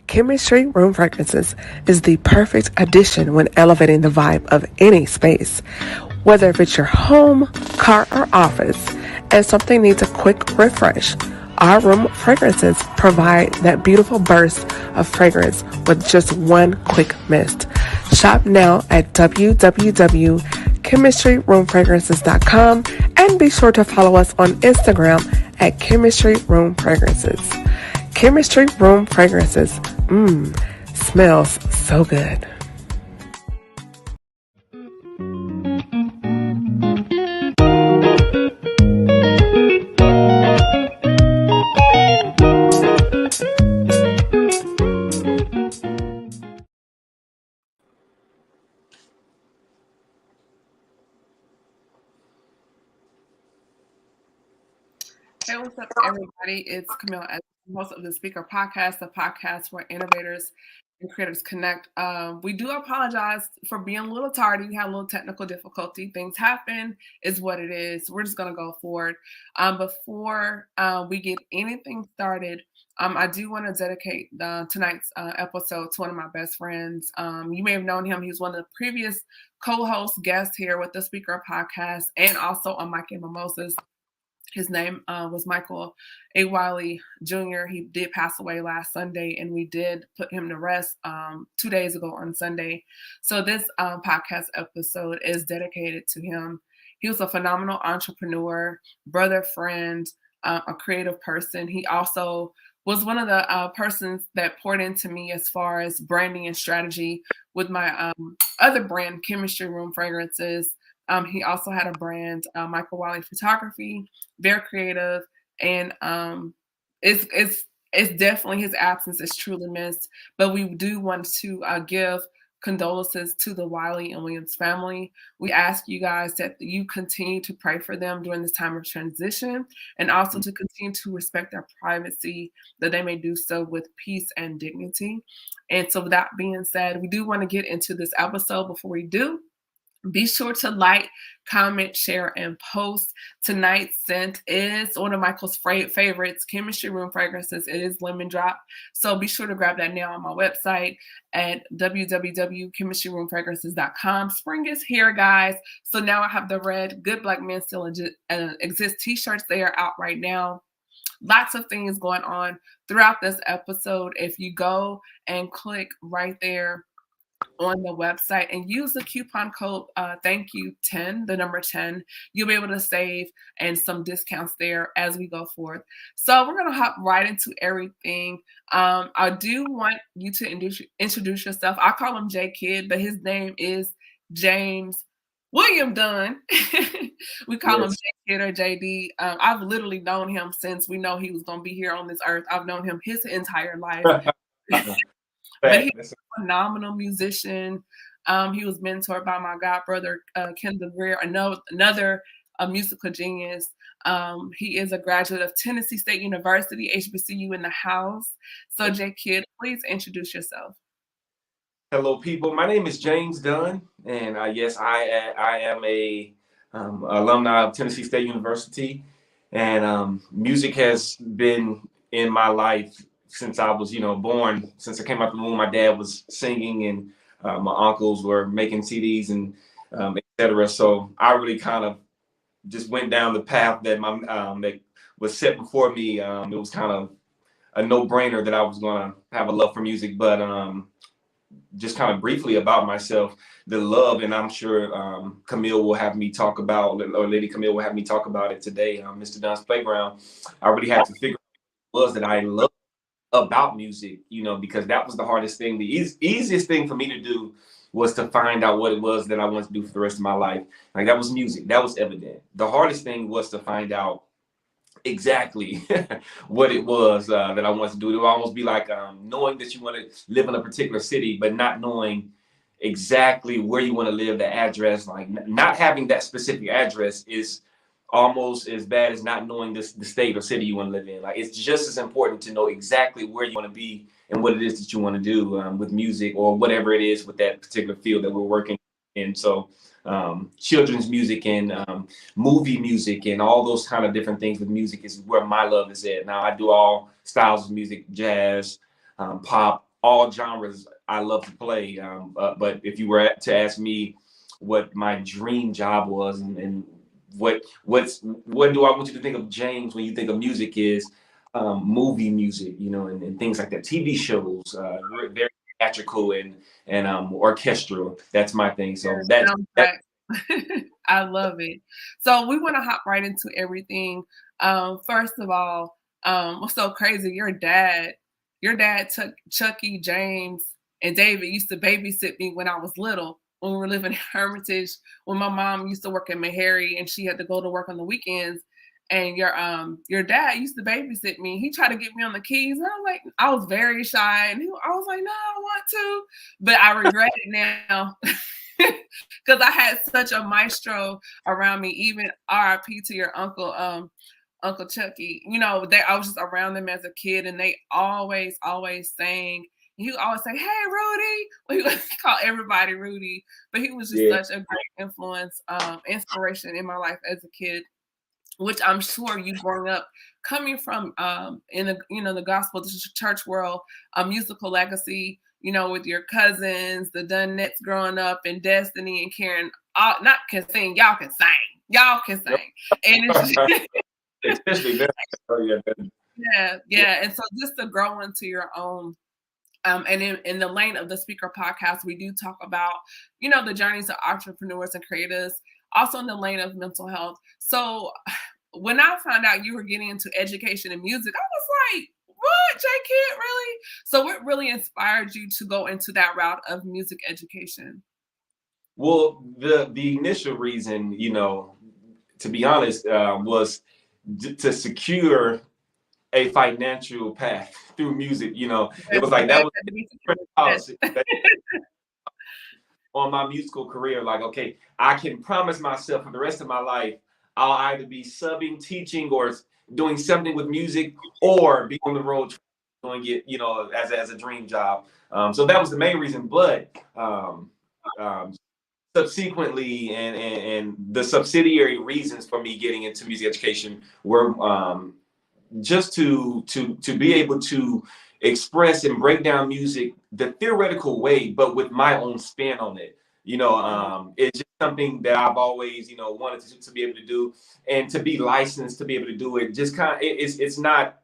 Chemistry Room Fragrances is the perfect addition when elevating the vibe of any space. Whether if it's your home, car, or office, and something needs a quick refresh, our room fragrances provide that beautiful burst of fragrance with just one quick mist. Shop now at www.chemistryroomfragrances.com and be sure to follow us on Instagram at Chemistry Room Fragrances. Chemistry Room Fragrances. Smells so good. Hey, what's up, everybody? It's Camille, as host of the Speaker Podcast, the podcast where innovators and creators connect. We do apologize for being a little tardy. We had a little technical difficulty. Things happen, is what it is. We're just going to go forward. Before we get anything started, I do want to dedicate tonight's episode to one of my best friends. You may have known him. He was one of the previous co-host guests here with the Speaker Podcast and also on Mike and Mimosas. His name was Michael A. Wiley Jr. He did pass away last Sunday, and we did put him to rest 2 days ago on Sunday. So this podcast episode is dedicated to him. He was a phenomenal entrepreneur, brother, friend, a creative person. He also was one of the persons that poured into me as far as branding and strategy with my other brand, Chemistry Room Fragrances. He also had a brand, Michael Wiley Photography, very creative, and it's definitely, his absence is truly missed. But we do want to give condolences to the Wiley and Williams family. We ask you guys that you continue to pray for them during this time of transition, and also to continue to respect their privacy, that they may do so with peace and dignity. And so with that being said, we do want to get into this episode. Before we do, be sure to like, comment, share, and post. Tonight's scent is one of Michael's favorites, Chemistry Room Fragrances. It is Lemon Drop. So be sure to grab that now on my website at www.chemistryroomfragrances.com. Spring is here, guys. So now I have the red Good Black Men Still Exist t-shirts. They are out right now. Lots of things going on throughout this episode. If you go and click right there on the website and use the coupon code thank you 10, the number 10, you'll be able to save and some discounts there as we go forth. So we're going to hop right into everything. I do want you to introduce yourself. I call him J Kid, but his name is James William Dunn. We call him J Kid or JD. I've literally known him since we know he was going to be here on this earth. I've known him his entire life. But he's a phenomenal musician. He was mentored by my god brother, Ken DeVere, another musical genius. He is a graduate of Tennessee State University, HBCU in the house. So, J Kid, please introduce yourself. Hello, people. My name is James Dunn, and yes, I am a alumni of Tennessee State University, and music has been in my life since I was, born. Since I came out the womb, my dad was singing, and my uncles were making CDs and etc. So I really kind of just went down the path that that was set before me. It was kind of a no-brainer that I was going to have a love for music, but just kind of briefly about myself, the love, and I'm sure Camille will have me talk about, or Lady Camille will have me talk about it today, Mr. Dunn's Playground. I really had to figure out what it was that I loved about music, because that was the hardest thing. The easiest thing for me to do was to find out what it was that I wanted to do for the rest of my life. Like, that was music. That was evident. The hardest thing was to find out exactly what it was that I wanted to do. It would almost be like knowing that you want to live in a particular city, but not knowing exactly where you want to live, the address. Like, not having that specific address is almost as bad as not knowing the state or city you want to live in. Like, it's just as important to know exactly where you want to be and what it is that you want to do with music, or whatever it is with that particular field that we're working in. So children's music and movie music and all those kind of different things with music is where my love is at. Now, I do all styles of music: jazz, pop, all genres I love to play. But if you were to ask me what my dream job was, and what do I want you to think of James when you think of music is movie music, and things like that, TV shows, very theatrical and orchestral. That's my thing. So that's that. I love it. So we want to hop right into everything. First of all, what's so crazy? Your dad took Chucky, James, and David used to babysit me when I was little. When we were living in Hermitage, when my mom used to work in Meharry and she had to go to work on the weekends. And your dad used to babysit me. He tried to get me on the keys, and I was very shy, and I was like, no, I don't want to, but I regret it now. Because I had such a maestro around me, even RIP to your uncle, Uncle Chucky. I was just around them as a kid, and they always sang. He would always say, "Hey, Rudy." Well, he would call everybody Rudy, but he was just such a great influence, inspiration in my life as a kid, which I'm sure you growing up coming from in the gospel church world, a musical legacy, with your cousins, the Dunnettes growing up, and Destiny and Karen, not can sing, y'all can sing. Y'all can sing. And it's Especially that. yeah. And so just to grow into your own. And in the lane of the speaker podcast, we do talk about, the journeys of entrepreneurs and creators, also in the lane of mental health. So when I found out you were getting into education and music, I was like, what, J-Kid, really? So what really inspired you to go into that route of music education? Well, the initial reason, to be honest, was to secure a financial path through music. It was like that was policy on my musical career. Like, okay, I can promise myself for the rest of my life, I'll either be subbing, teaching, or doing something with music, or be on the road doing it, as a dream job. So that was the main reason. But subsequently, and the subsidiary reasons for me getting into music education were just to be able to express and break down music the theoretical way, but with my own spin on it. It's just something that I've always, wanted to be able to do, and to be licensed to be able to do it. Just it's not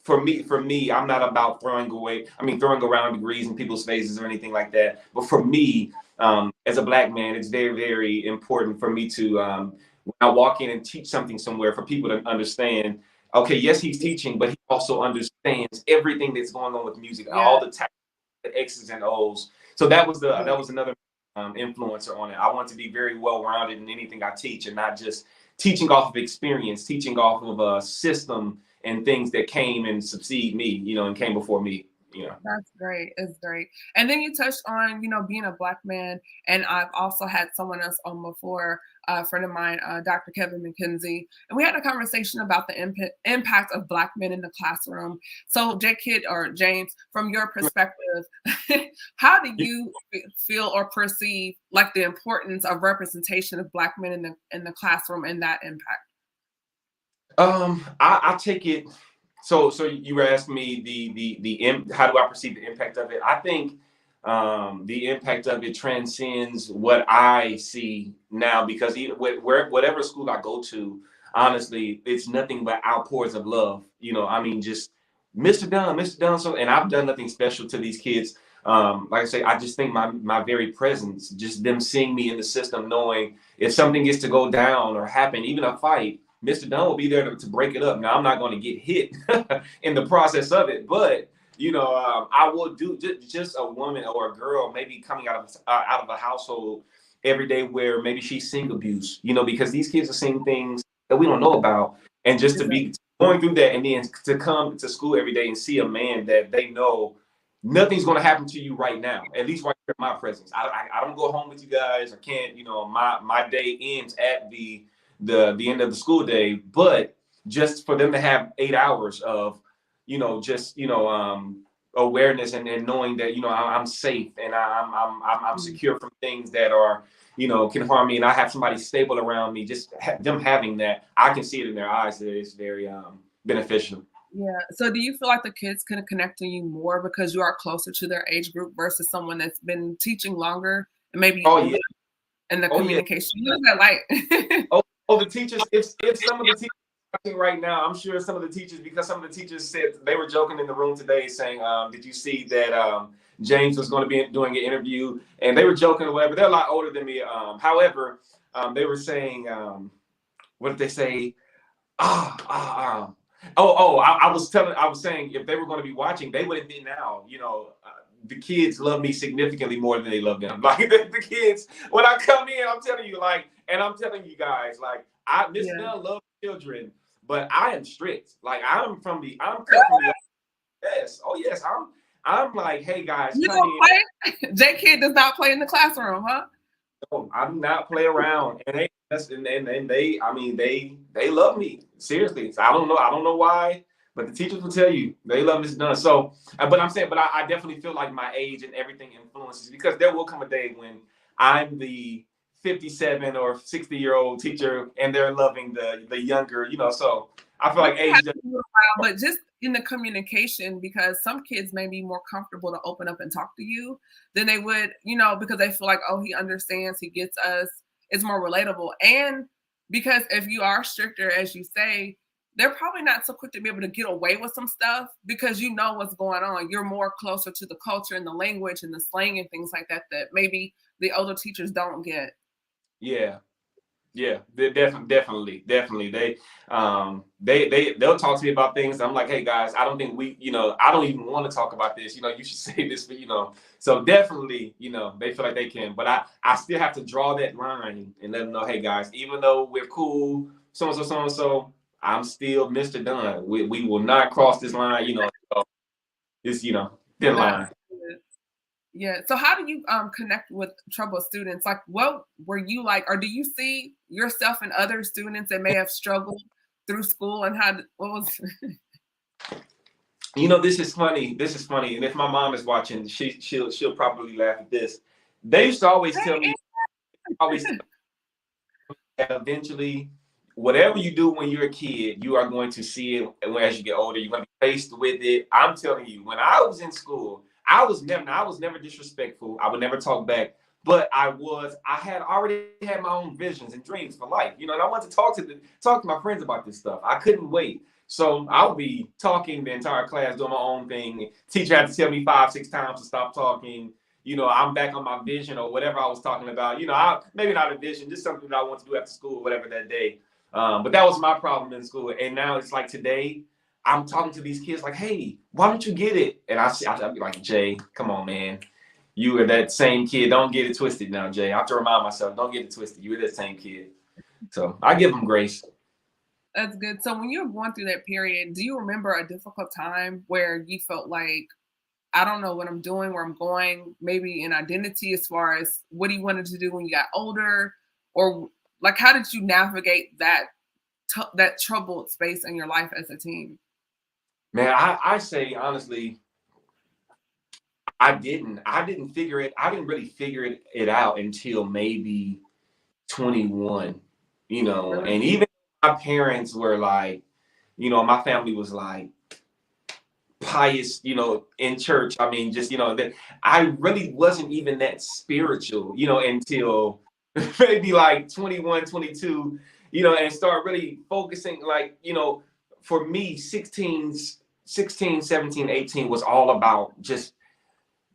for me. I'm not about throwing around degrees in people's faces or anything like that. But for me, as a Black man, it's very, very important for me to, when I walk in and teach something somewhere, for people to understand, okay, yes, he's teaching, but he also understands everything that's going on with music, all the the X's and O's. So that was another influencer on it. I want to be very well-rounded in anything I teach, and not just teaching off of experience, teaching off of a system and things that came and succeed me, and came before me. That's great. It's great. And then you touched on, being a Black man. And I've also had someone else on before, a friend of mine, Dr. Kevin McKenzie. And we had a conversation about the impact of Black men in the classroom. So J-Kid or James, from your perspective, how do you feel or perceive like the importance of representation of Black men in the classroom and that impact? I take it. So you were asking me how do I perceive the impact of it? I think the impact of it transcends what I see now, because whatever school I go to, honestly, it's nothing but outpours of love. Just Mr. Dunn, Mr. Dunn. So, and I've done nothing special to these kids. Like I say, I just think my very presence, just them seeing me in the system, knowing if something gets to go down or happen, even a fight, Mr. Dunn will be there to break it up. Now, I'm not going to get hit in the process of it, but I will do just a woman or a girl maybe coming out of a household every day where maybe she's seeing abuse, because these kids are seeing things that we don't know about, and just to be going through that, and then to come to school every day and see a man that they know nothing's going to happen to you right now, at least right here in my presence. I don't go home with you guys. I can't, my day ends at the end of the school day, but just for them to have 8 hours of, awareness and knowing that, I'm safe, and I'm secure from things that are, can harm me, and I have somebody stable around me. Just them having that, I can see it in their eyes that it's very beneficial. Yeah. So do you feel like the kids can connect to you more because you are closer to their age group versus someone that's been teaching longer and maybe Oh older yeah, in the oh yeah. communication? What is that like? Oh, the teachers. If some of the teachers watching right now, I'm sure some of the teachers, because some of the teachers said they were joking in the room today, saying, "Did you see that James was going to be doing an interview?" And they were joking or whatever. They're a lot older than me. However, they were saying, what did they say? Ah, ah, ah. I was saying if they were going to be watching, they would admit now, the kids love me significantly more than they love them. Like the kids, when I come in, I'm telling you, like, and I'm telling you guys, like, Mr. Yeah. Dunn loves children, but I am strict. Like, I'm cut from the, yes, oh yes, I'm like, hey guys, You come don't in. play? J Kid does not play in the classroom, huh? I do not play around, and they, I mean, they love me seriously. So I don't know why, but the teachers will tell you they love Miss Dunn. So, but I'm saying, but I definitely feel like my age and everything influences because there will come a day when I'm the 57 or 60-year-old teacher, and they're loving the younger, So I feel Which like has age. to be a while, but just in the communication, because some kids may be more comfortable to open up and talk to you than they would, because they feel like, oh, he understands, he gets us. It's more relatable. And because if you are stricter, as you say, they're probably not so quick to be able to get away with some stuff because you know what's going on. You're more closer to the culture and the language and the slang and things like that that maybe the older teachers don't get. Yeah. Yeah, they definitely. They'll talk to me about things. I'm like, hey guys, I don't think I don't even want to talk about this. You should say this for. So definitely, they feel like they can, but I still have to draw that line and let them know, hey guys, even though we're cool, so and so, I'm still Mr. Dunn. We will not cross this line. So it's thin That's line. good. Yeah. So how do you connect with troubled students? Like what were you like, or do you see yourself and other students that may have struggled through school and what was This is funny. This is funny. And if my mom is watching, she'll probably laugh at this. They used to always tell me, always that eventually, whatever you do when you're a kid, you are going to see it as you get older. You're going to be faced with it. I'm telling you, when I was in school, I was never disrespectful. I would never talk back. But I had already had my own visions and dreams for life, and I wanted to talk to my friends about this stuff. I couldn't wait. So I would be talking the entire class, doing my own thing. Teacher had to tell me 5, 6 times to stop talking. I'm back on my vision or whatever I was talking about. Maybe not a vision, just something that I want to do after school or whatever that day. But that was my problem in school. And now it's like today, I'm talking to these kids like, hey, why don't you get it? And I'll be like, Jay, come on, man. You are that same kid. Don't get it twisted now, Jay. I have to remind myself, don't get it twisted. You're that same kid. So I give them grace. That's good. So when you were going through that period, do you remember a difficult time where you felt like, I don't know what I'm doing, where I'm going, maybe in identity as far as what you wanted to do when you got older, or like how did you navigate that troubled space in your life as a teen? Man, I say honestly, I didn't figure it. I didn't really figure it out until maybe 21. Really? And even my parents were like, my family was like pious, in church. I mean, just that I really wasn't even that spiritual, until maybe like 21, 22, and start really focusing like, for me, 16, 17, 18 was all about just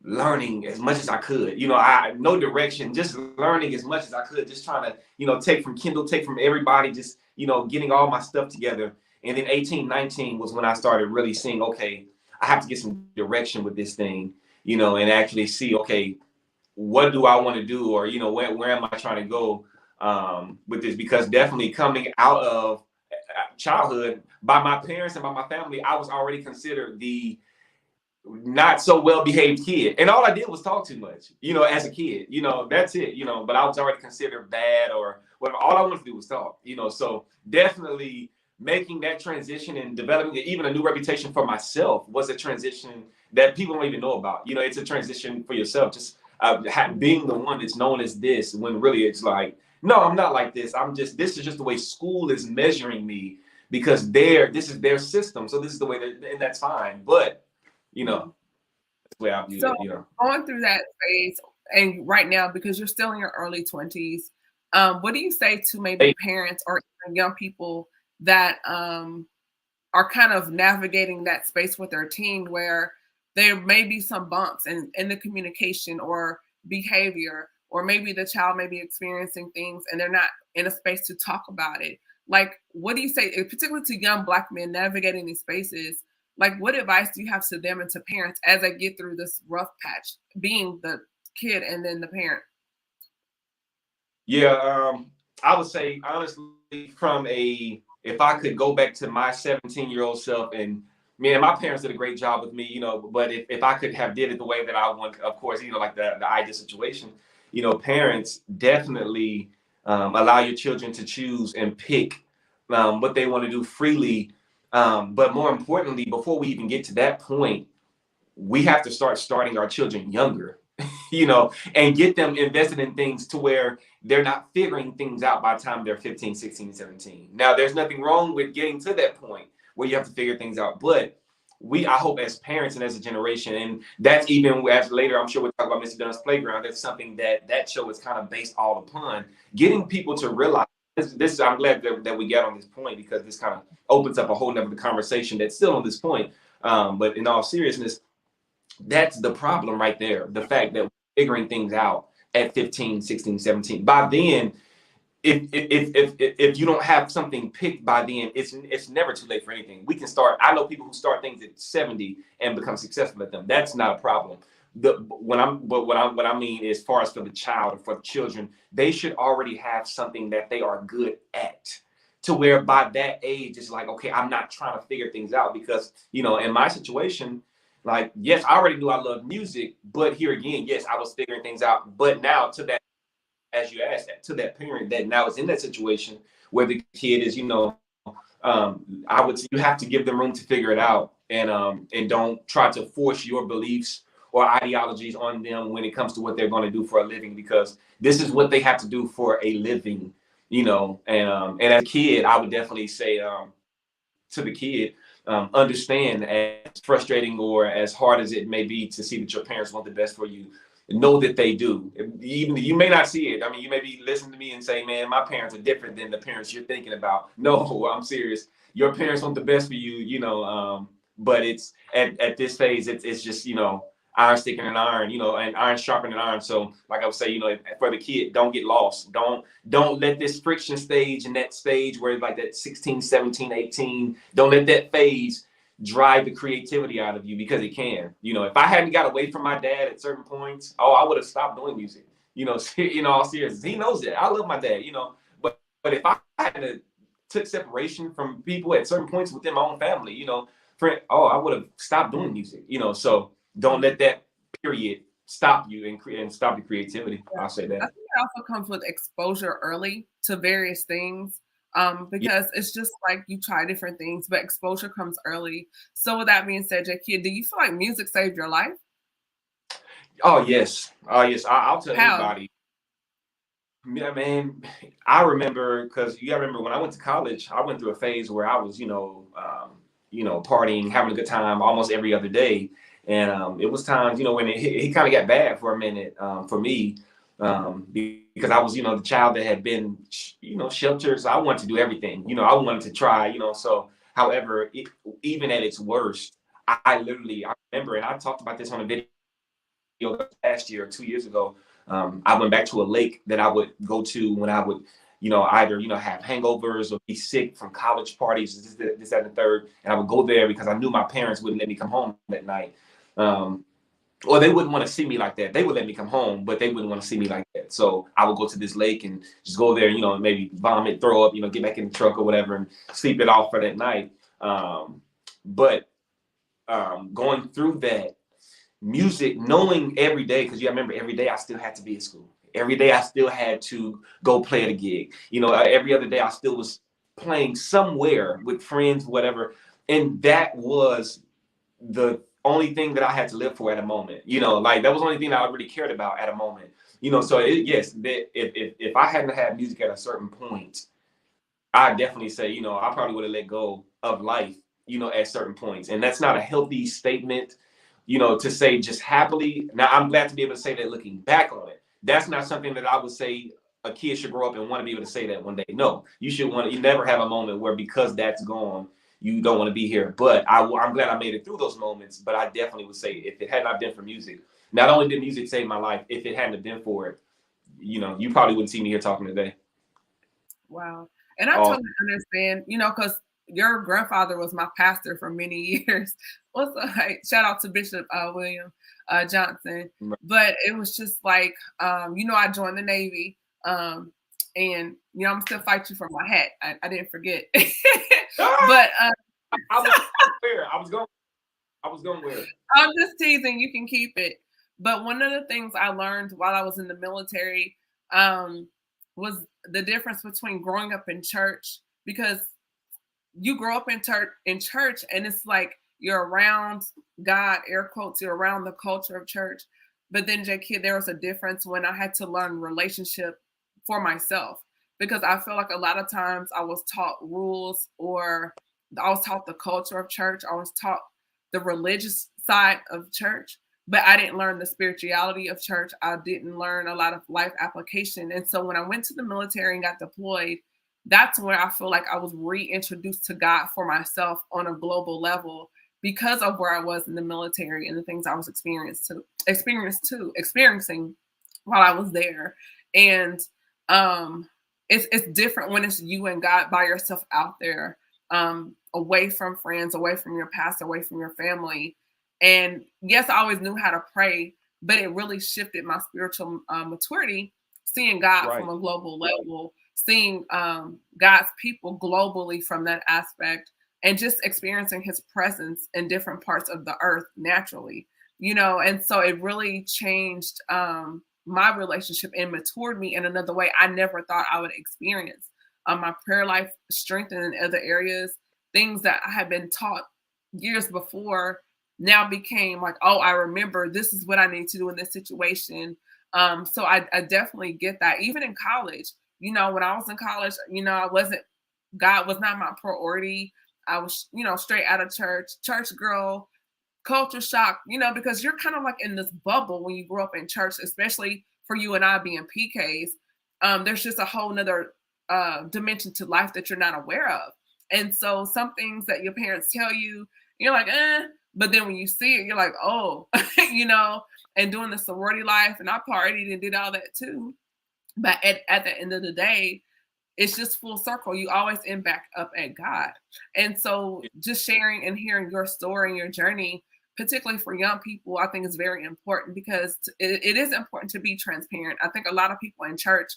learning as much as I could. I no direction, just learning as much as I could, just trying to, take from Kindle, take from everybody, just, getting all my stuff together. And then 18, 19 was when I started really seeing, okay, I have to get some direction with this thing, and actually see, okay, what do I want to do? Or, where am I trying to go with this? Because definitely coming out of childhood, by my parents and by my family, I was already considered the not so well behaved kid. And all I did was talk too much, as a kid, that's it, but I was already considered bad or whatever. All I wanted to do was talk, so definitely making that transition and developing even a new reputation for myself was a transition that people don't even know about. It's a transition for yourself, just being the one that's known as this when really it's like, no, I'm not like this. This is just the way school is measuring me because this is their system. So this is the way that, and that's fine. But, you know, that's the way I view So it, you know. going through that phase, and right now, because you're still in your early 20s, what do you say to maybe parents or even young people that are kind of navigating that space with their teen where there may be some bumps in the communication or behavior, or maybe the child may be experiencing things and they're not in a space to talk about it? Like, what do you say, particularly to young Black men navigating these spaces? Like, what advice do you have to them and to parents as they get through this rough patch, being the kid and then the parent? Yeah, I would say honestly, if I could go back to my 17-year-old self, and man, my parents did a great job with me, you know, but if I could have did it the way that I want, of course, you know, like the ideal situation, you know, parents definitely allow your children to choose and pick what they want to do freely. But more importantly, before we even get to that point, we have to starting our children younger, you know, and get them invested in things to where they're not figuring things out by the time they're 15, 16, 17. Now, there's nothing wrong with getting to that point where you have to figure things out. But I hope as parents and as a generation, and that's even as later, I'm sure we'll talk about Mr. Dunn's Playground. That's something that show is kind of based all upon getting people to realize this. I'm glad that we get on this point, because this kind of opens up a whole nother conversation that's still on this point. But in all seriousness, that's the problem right there. The fact that we're figuring things out at 15, 16, 17. By then, if you don't have something picked by then, it's never too late for anything. We can start. I know people who start things at 70 and become successful at them. That's not a problem. What I mean, as far as for the child or for the children, they should already have something that they are good at, to where by that age it's like, okay, I'm not trying to figure things out, because, you know, in my situation, like, yes, I already knew I loved music, but here again, yes, I was figuring things out. But now, to that, as you asked, to that parent that now is in that situation where the kid is, you know, I would say you have to give them room to figure it out, and don't try to force your beliefs or ideologies on them when it comes to what they're going to do for a living, because this is what they have to do for a living, you know. And as a kid, I would definitely say to the kid, understand, as frustrating or as hard as it may be to see that your parents want the best for you, know that they do. Even you may not see it. I mean, you may be listening to me and say, man, my parents are different than the parents you're thinking about. No, I'm serious. Your parents want the best for you, you know, but it's at this phase, it's just, you know, iron sticking an iron, you know, and iron sharpening iron. So like I would say, you know, for the kid, don't get lost. Don't let this friction stage and that stage where like that 16, 17, 18, don't let that phase drive the creativity out of you, because it can. You know, if I hadn't got away from my dad at certain points, I would have stopped doing music. You know, you know, all serious. He knows that. I love my dad, you know, but if I hadn't took separation from people at certain points within my own family, you know, I would have stopped doing music, you know. So don't let that period stop you and stop the creativity. Yeah. I'll say that. I think it also comes with exposure early to various things, because it's just like you try different things, but exposure comes early. So with that being said, Jackie, do you feel like music saved your life? Oh yes, I'll tell How? anybody. Yeah, man. I remember, because you gotta remember, when I went to college, I went through a phase where I was, you know, partying, having a good time almost every other day, and it was times, you know, when it kind of got bad for a minute, for me, because I was, you know, the child that had been, you know, sheltered. So I wanted to do everything, you know, I wanted to try, you know. So, however, even at its worst, I remember, and I talked about this on a video last year or 2 years ago. I went back to a lake that I would go to when I would, you know, either, you know, have hangovers or be sick from college parties, this, that, and the third. And I would go there because I knew my parents wouldn't let me come home that night. Or they wouldn't want to see me like that. They would let me come home, but they wouldn't want to see me like that. So I would go to this lake and just go there, you know, and maybe vomit, throw up, you know, get back in the truck or whatever and sleep it off for that night. But going through that, music, knowing every day, because you remember every day I still had to be at school. Every day I still had to go play at a gig. You know, every other day I still was playing somewhere with friends, whatever. And that was the only thing that I had to live for at a moment. You know, like that was the only thing that I really cared about at a moment. You know, so yes, if I hadn't had music at a certain point, I definitely say, I probably would have let go of life, at certain points. And that's not a healthy statement, to say just happily. Now, I'm glad to be able to say that looking back on it. That's not something that I would say a kid should grow up and want to be able to say that one day. No, you never have a moment where because that's gone, you don't want to be here. But I'm glad I made it through those moments. But I definitely would say if it had not been for music, not only did music save my life, if it hadn't been for it, you probably wouldn't see me here talking today. Wow. And I Oh, totally understand, because your grandfather was my pastor for many years. What's shout out to Bishop William Johnson. But it was just like, I joined the Navy. And I'm still fight you for my hat. I didn't forget. But I was going to wear it. I'm just teasing. You can keep it. But one of the things I learned while I was in the military was the difference between growing up in church, because you grow up in church and it's like you're around God, air quotes, you're around the culture of church. But then, J-Kid, there was a difference when I had to learn relationship for myself, because I feel like a lot of times I was taught rules, or I was taught the culture of church. I was taught the religious side of church, but I didn't learn the spirituality of church. I didn't learn a lot of life application. And so when I went to the military and got deployed, that's where I feel like I was reintroduced to God for myself on a global level, because of where I was in the military and the things I was experiencing while I was there. And it's different when it's you and God by yourself out there, away from friends, away from your past, away from your family. And yes, I always knew how to pray, but it really shifted my spiritual maturity, seeing God from a global level, seeing God's people globally from that aspect, and just experiencing his presence in different parts of the earth naturally, and so it really changed my relationship and matured me in another way I never thought I would experience. My prayer life strengthened in other areas. Things that I had been taught years before now became like, oh, I remember this is what I need to do in this situation. So I definitely get that. Even in college, when I was in college, God was not my priority. I was, straight out of church girl, culture shock, because you're kind of like in this bubble when you grow up in church, especially for you and I being PKs. There's just a whole nother dimension to life that you're not aware of. And so some things that your parents tell you, you're like, but then when you see it, you're like, oh, and doing the sorority life, and I partied and did all that too. But at the end of the day, it's just full circle. You always end back up at God. And so just sharing and hearing your story and your journey, particularly for young people, I think is very important, because it is important to be transparent. I think a lot of people in church,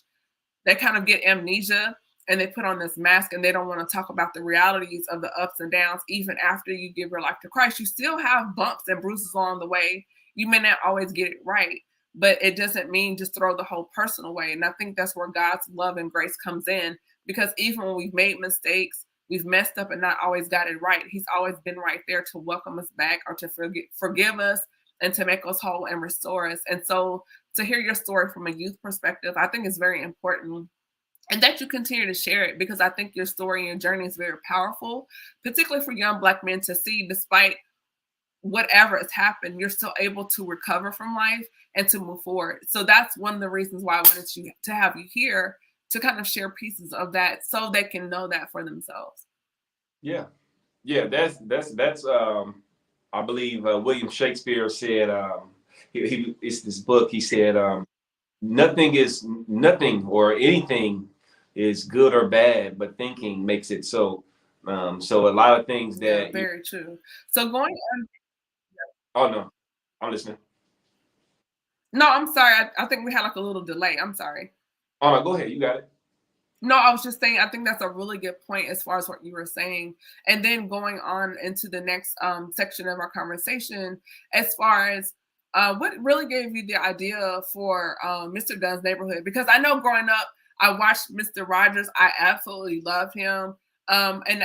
they kind of get amnesia and they put on this mask and they don't want to talk about the realities of the ups and downs. Even after you give your life to Christ, you still have bumps and bruises along the way. You may not always get it right, but it doesn't mean just throw the whole person away. And I think that's where God's love and grace comes in, because even when we've made mistakes, we've messed up and not always got it right, he's always been right there to welcome us back, or to forgive us and to make us whole and restore us. And so to hear your story from a youth perspective, I think is very important, and that you continue to share it, because I think your story and your journey is very powerful, particularly for young Black men to see, despite whatever has happened, you're still able to recover from life and to move forward. So that's one of the reasons why I wanted to have you here, to kind of share pieces of that so they can know that for themselves. Yeah. That's I believe William Shakespeare said, it's this book, he said, nothing or anything is good or bad, but thinking makes it so. So a lot of things that very true. So going on. Oh no, I'm listening. No, I'm sorry. I think we had like a little delay. I'm sorry. Oh no, go ahead. You got it. No, I was just saying, I think that's a really good point as far as what you were saying. And then going on into the next section of our conversation, as far as what really gave you the idea for Mr. Dunn's Neighborhood? Because I know growing up, I watched Mr. Rogers. I absolutely loved him. And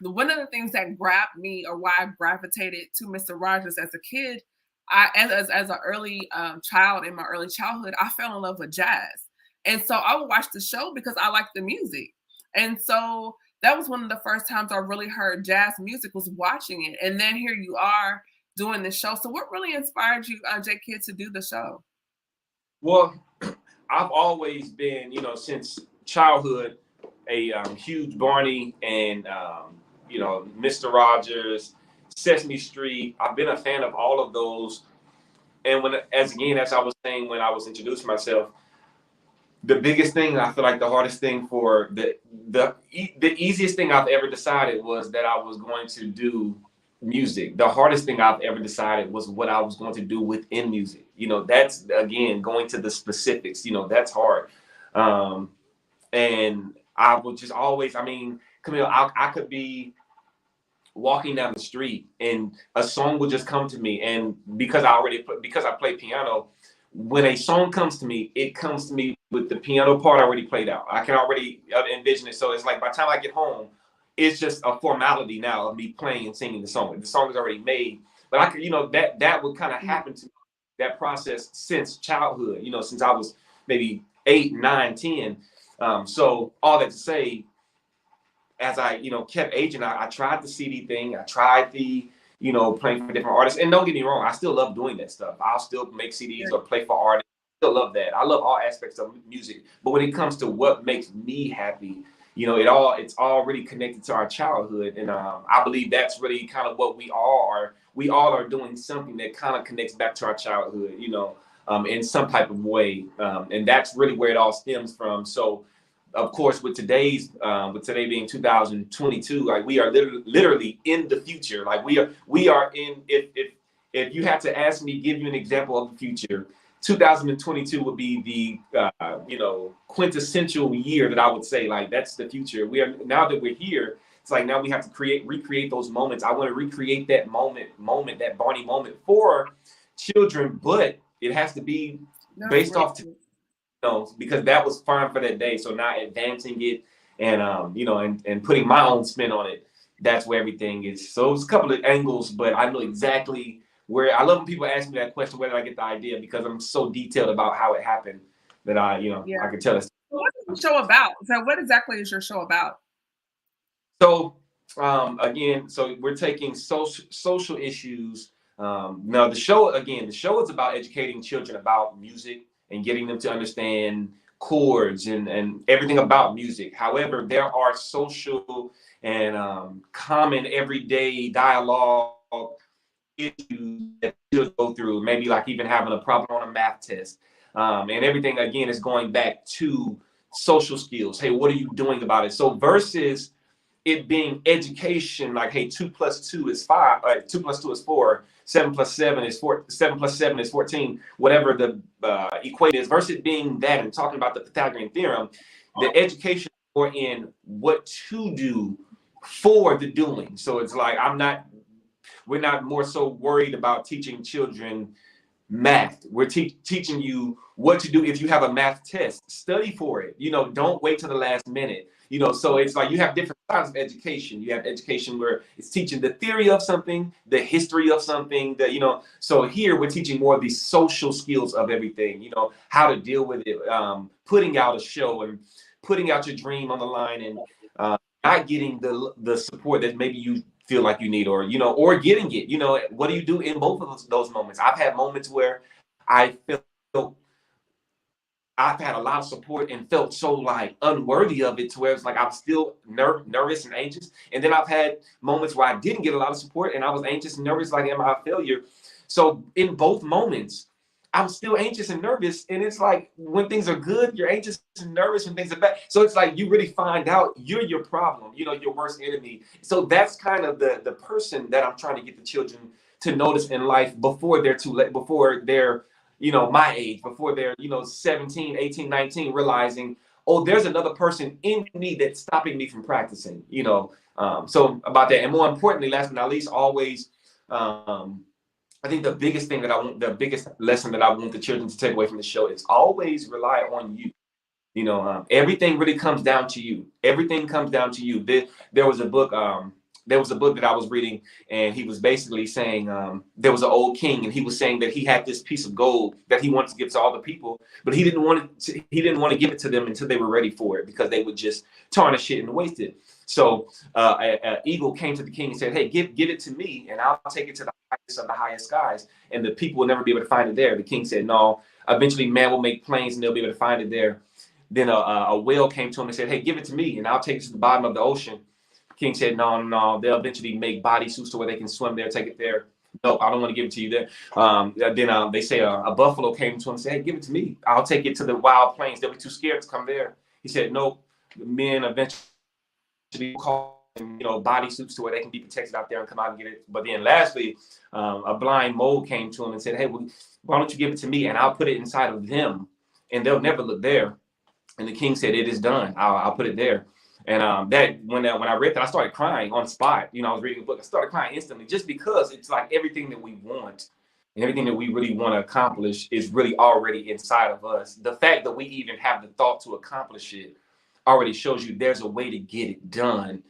one of the things that grabbed me, or why I gravitated to Mr. Rogers as a kid, as an early child, in my early childhood, I fell in love with jazz. And so I would watch the show because I liked the music. And so that was one of the first times I really heard jazz music, was watching it. And then here you are doing the show. So what really inspired you, J Kid, to do the show? Well, I've always been, since childhood, a huge Barney and Mr. Rogers, Sesame Street. I've been a fan of all of those. And as I was saying when I was introducing myself, the biggest thing, I feel like the hardest thing for the easiest thing I've ever decided was that I was going to do music. The hardest thing I've ever decided was what I was going to do within music. That's, again, going to the specifics. That's hard. And I would just always, Camille, I could be walking down the street and a song would just come to me, and because I play piano, when a song comes to me, it comes to me with the piano part already played out. I can already envision it. So it's like by the time I get home, it's just a formality now of me playing and singing the song. The song is already made, but I could, that would kind of happen to me, that process since childhood, since I was maybe 8, 9, 10. So all that to say, as I, kept aging, I tried the CD thing. I tried the, playing for different artists. And don't get me wrong, I still love doing that stuff. I'll still make CDs or play for artists. I still love that. I love all aspects of music. But when it comes to what makes me happy, it's all really connected to our childhood. And I believe that's really kind of what we all are. We all are doing something that kind of connects back to our childhood, in some type of way. And that's really where it all stems from. So, of course, with today being 2022, like we are literally in the future. Like we are in. If you had to ask me, give you an example of the future, 2022 would be the quintessential year that I would say, like, that's the future. We are, now that we're here, it's like now we have to recreate those moments. I want to recreate that moment, that Barney moment for children, but it has to be based off. Because that was fine for that day. So now advancing it and and putting my own spin on it, that's where everything is. So it's a couple of angles, but I know exactly where. I love when people ask me that question, where did I get the idea? Because I'm so detailed about how it happened that I can tell us. What is the show about? So what exactly is your show about? So again, so we're taking social issues. Now the show is about educating children about music and getting them to understand chords and everything about music. However, there are social and common everyday dialogue issues that children go through, maybe like even having a problem on a math test. And everything, again, is going back to social skills. Hey, what are you doing about it? So versus it being education, like, hey, 2 + 2 is 5, 2 + 2 is 4, 7 + 7 is 4, 7 + 7 is 14, whatever the equation is, versus being that and talking about the Pythagorean theorem, the education more in what to do for the doing. So it's like we're not more so worried about teaching children math. We're teaching you what to do if you have a math test. Study for it. Don't wait till the last minute. So it's like you have different kinds of education. You have education where it's teaching the theory of something, the history of something, so here we're teaching more of these social skills of everything, how to deal with it, putting out a show and putting out your dream on the line and not getting the support that maybe you feel like you need, or getting it. What do you do in both of those moments? I've had moments where I felt I've had a lot of support and felt so like unworthy of it, to where it's like I'm still nervous and anxious. And then I've had moments where I didn't get a lot of support and I was anxious and nervous, like, am I a failure? So in both moments, I'm still anxious and nervous. And it's like when things are good, you're anxious and nervous. When things are bad, so it's like you really find out you're your problem, your worst enemy. So that's kind of the person that I'm trying to get the children to notice in life before they're too late, before they're my age, before they're 17, 18, 19, realizing, oh, there's another person in me that's stopping me from practicing. So about that. And more importantly, last but not least, always, I think the biggest lesson that I want the children to take away from the show is always rely on you. Everything really comes down to you. Everything comes down to you. There was a book there was a book that I was reading, and he was basically saying there was an old king, and he was saying that he had this piece of gold that he wanted to give to all the people, but he didn't want to give it to them until they were ready for it, because they would just tarnish it and waste it. So an eagle came to the king and said, "Hey, give it to me, and I'll take it to the highest of the highest skies, and the people will never be able to find it there." The king said, "No, eventually man will make planes, and they'll be able to find it there." Then a whale came to him and said, "Hey, give it to me, and I'll take it to the bottom of the ocean." King said, "No, they'll eventually make bodysuits to where they can swim there, take it there. No, I don't want to give it to you there." Then they say a buffalo came to him and said, "Hey, give it to me. I'll take it to the wild plains. They'll be too scared to come there." He said, "No, the men eventually call bodysuits to where they can be protected out there and come out and get it." But then lastly, a blind mole came to him and said, "Hey, well, why don't you give it to me, and I'll put it inside of them, and they'll never look there." And the king said, "It is done. I'll put it there." And that when I read that, I started crying on the spot. I was reading the book. I started crying instantly, just because it's like everything that we want and everything that we really want to accomplish is really already inside of us. The fact that we even have the thought to accomplish it already shows you there's a way to get it done.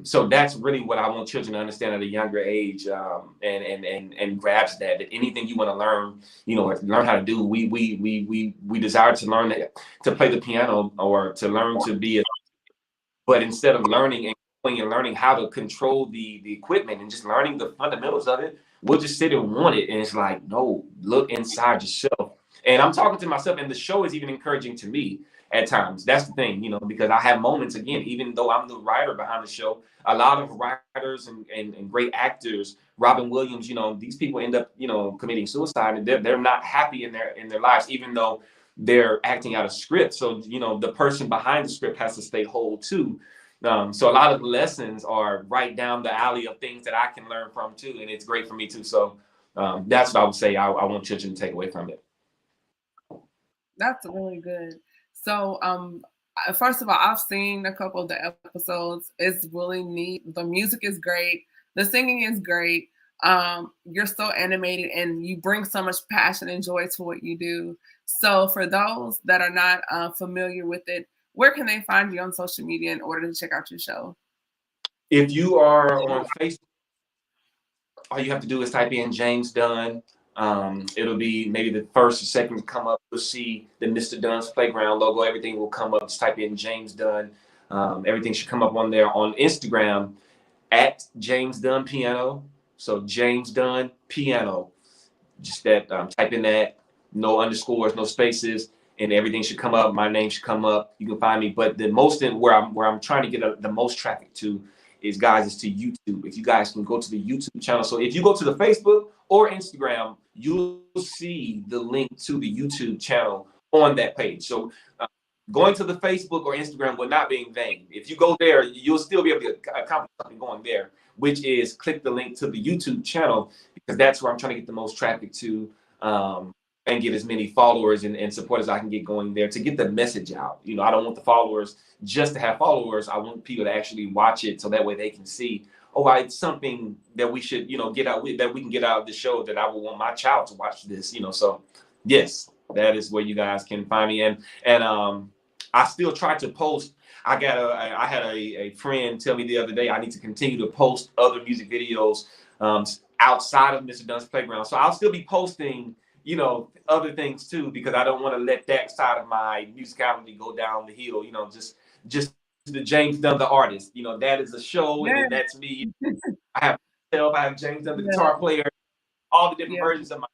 So that's really what I want children to understand at a younger age, and grasp that anything you want to learn, learn how to do. We desire to learn to play the piano, or to learn to be but instead of learning and going and learning how to control the equipment and just learning the fundamentals of it, we'll just sit and want it. And it's like, no, look inside yourself. And I'm talking to myself, and the show is even encouraging to me at times. That's the thing, because I have moments, again, even though I'm the writer behind the show, a lot of writers and great actors, Robin Williams, these people end up, committing suicide, and they're not happy in their lives, even though they're acting out a script. So, the person behind the script has to stay whole too. So a lot of the lessons are right down the alley of things that I can learn from too. And it's great for me too. So that's what I would say I want children to take away from it. That's really good. So, first of all, I've seen a couple of the episodes. It's really neat. The music is great. The singing is great. You're so animated, and you bring so much passion and joy to what you do. So for those that are not familiar with it, where can they find you on social media in order to check out your show? If you are on Facebook, all you have to do is type in James Dunn. It'll be maybe the first or second to come up. You'll see the Mr. Dunn's Playground logo. Everything will come up. Just type in James Dunn. Everything should come up on there. On Instagram, at James Dunn Piano. So James Dunn Piano. Just that, type in that, no underscores, no spaces, and everything should come up. My name should come up. You can find me. But the most where I'm trying to get the most traffic to is to YouTube. If you guys can go to the YouTube channel. So if you go to the Facebook or Instagram, you'll see the link to the YouTube channel on that page. So going to the Facebook or Instagram will not be in vain. If you go there, you'll still be able to accomplish something going there, which is click the link to the YouTube channel, because that's where I'm trying to get the most traffic to, and get as many followers and supporters I can get going there to get the message out. I don't want the followers just to have followers. I want people to actually watch it, so that way they can see, oh, it's something that we should, get out, that we can get out of the show, that I would want my child to watch this, So yes, that is where you guys can find me. And I still try to post. I had a friend tell me the other day I need to continue to post other music videos outside of Mr. Dunn's Playground. So I'll still be posting, other things too, because I don't want to let that side of my musicality go down the hill. Just the James Dunn the artist. That is a show, and then that's me. I have James Dunn the guitar player, all the different versions of my.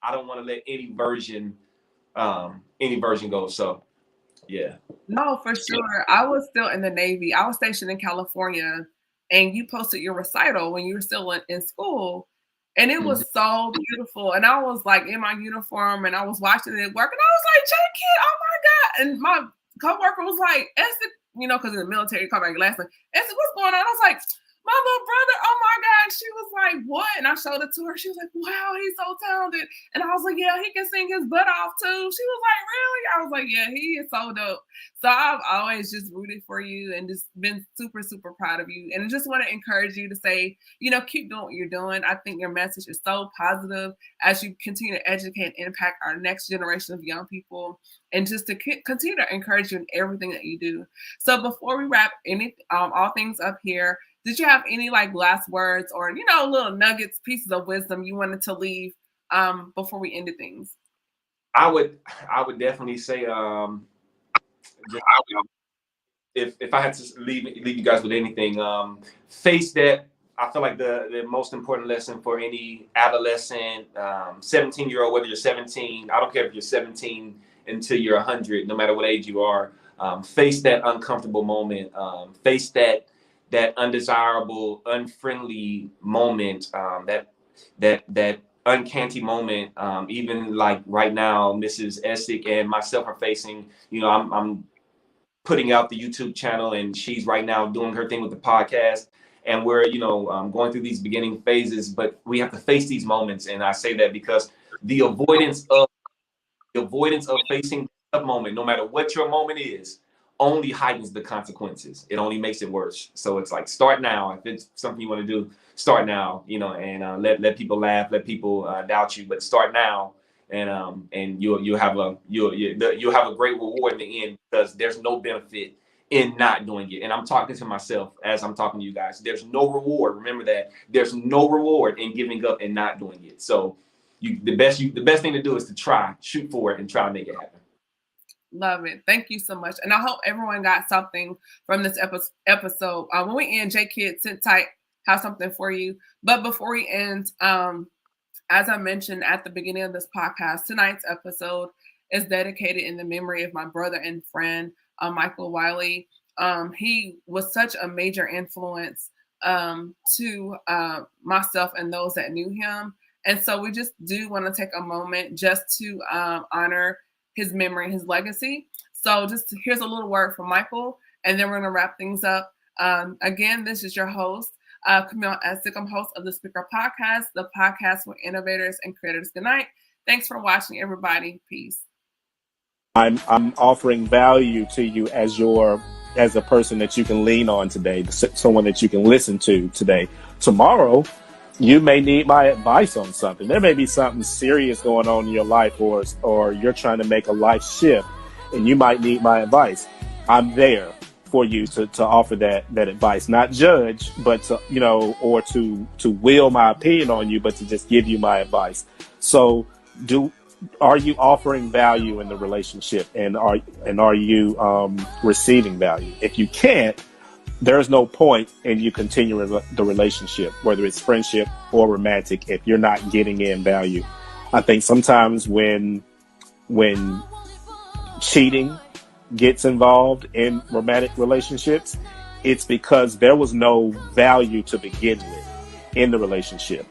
I don't want to let any version go. So. Yeah. No, for sure. I was still in the Navy. I was stationed in California, and you posted your recital when you were still in school. And it was so beautiful. And I was like in my uniform, and I was watching it work. And I was like, J-Kid, oh my God. And my coworker was like, Esther, because in the military, you come back last night. Esther, what's going on? I was like, my little brother, oh my God. She was like, what? And I showed it to her. She was like, wow, he's so talented. And I was like, yeah, he can sing his butt off too. She was like, really? I was like, yeah, he is so dope. So I've always just rooted for you and just been super, super proud of you. And I just want to encourage you to say, keep doing what you're doing. I think your message is so positive as you continue to educate and impact our next generation of young people, and just to continue to encourage you in everything that you do. So before we wrap all things up here, did you have any like last words or, you know, little nuggets, pieces of wisdom you wanted to leave before we ended things? I would definitely say, just, if I had to leave you guys with anything, face that. I feel like the most important lesson for any adolescent, 17-year-old, whether you're 17, I don't care if you're 17 until you're 100, no matter what age you are, face that uncomfortable moment, face that undesirable, unfriendly moment, that uncanny moment. Even like right now, Mrs. Essick and myself are facing, you know, I'm putting out the YouTube channel, and she's right now doing her thing with the podcast. And we're, you know, going through these beginning phases, but we have to face these moments. And I say that because the avoidance of facing a moment, no matter what your moment is, only heightens the consequences. It only makes it worse. So it's like, start now. If it's something you want to do, start now, you know, and let people laugh, let people doubt you, but start now. And you'll have a great reward in the end, because there's no benefit in not doing it. And I'm talking to myself as I'm talking to you guys. There's no reward. Remember that. There's no reward in giving up and not doing it. So the best thing to do is to try, shoot for it, and try to make it happen. Love it. Thank you so much. And I hope everyone got something from this episode. When we end, J-Kid, sit tight, have something for you. But before we end, as I mentioned at the beginning of this podcast, tonight's episode is dedicated in the memory of my brother and friend, Michael Wiley. He was such a major influence to myself and those that knew him. And so we just do want to take a moment just to honor his memory, his legacy. So just here's a little word from Michael, and then we're going to wrap things up. Again, this is your host, Camille Essick. I'm host of the Speaker Podcast, the podcast where innovators and creators unite. Thanks for watching, everybody. Peace. I'm offering value to you as a person that you can lean on today, someone that you can listen to today. Tomorrow, you may need my advice on something. There may be something serious going on in your life, or you're trying to make a life shift, and you might need my advice. I'm there for you to offer that advice, not judge, but to, you know, or to will my opinion on you, but to just give you my advice. So are you offering value in the relationship, and are you receiving value? If you can't, there's no point in you continuing the relationship, whether it's friendship or romantic, if you're not getting in value. I think sometimes when cheating gets involved in romantic relationships, it's because there was no value to begin with in the relationship.